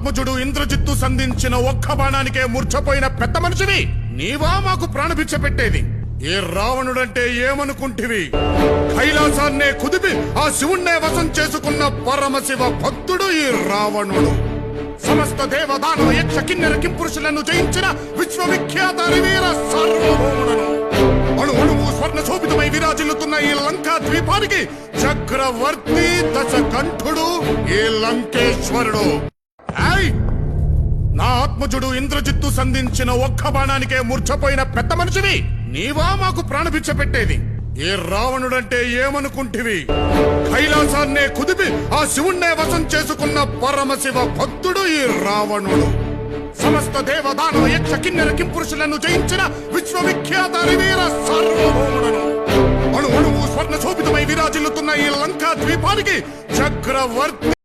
ఆత్మజుడు ఇంద్రజిత్తు సంధించిన ఒక్క బాణానికే మూర్ఛపోయిన పెద్ద మనిషివి నీవా మాకు ప్రాణభిక్ష పెట్టేది? ఏ రావణుడంటే ఏమనుకుంటివి? కైలాసాన్నే కుదిపి ఆ శివుణ్ణే వశం చేసుకున్న పరమశివ భక్తుడు ఈ రావణుడు. సమస్త దేవదానవ యక్ష కిన్నెర కింపురుషులను జయించిన విశ్వవిఖ్యాత వీర సార్వభౌముడను. అణు అణువు స్వర్ణ శోభితమై విరాజిల్లుతున్న ఈ లంకా ద్వీపానికి చక్రవర్తి దశకంఠుడు ఈ లంకేశ్వరుడు. నా ఆత్మజుడు ఇంద్రజిత్తు సంధించిన ఒక్క బాణానికే మూర్ఛపోయిన పెద్ద మనిషివి నీవా మాకు ప్రాణభిక్ష పెట్టేది? ఏ రావణుడంటే ఏమనుకుంటివి? కైలాసాన్నే కుదిపి ఆ శివుణ్ణే వశం చేసుకున్న పరమశివ భక్తుడు ఈ రావణుడు. సమస్త దేవదానవ యక్ష కిన్నెర కింపురుషులను జయించిన విశ్వవిఖ్యాత వీర సార్వభౌముడను. అణు అణువు స్వర్ణ శోభితమై విరాజిల్లుతున్న ఈ లంకా ద్వీపానికి చక్రవర్తి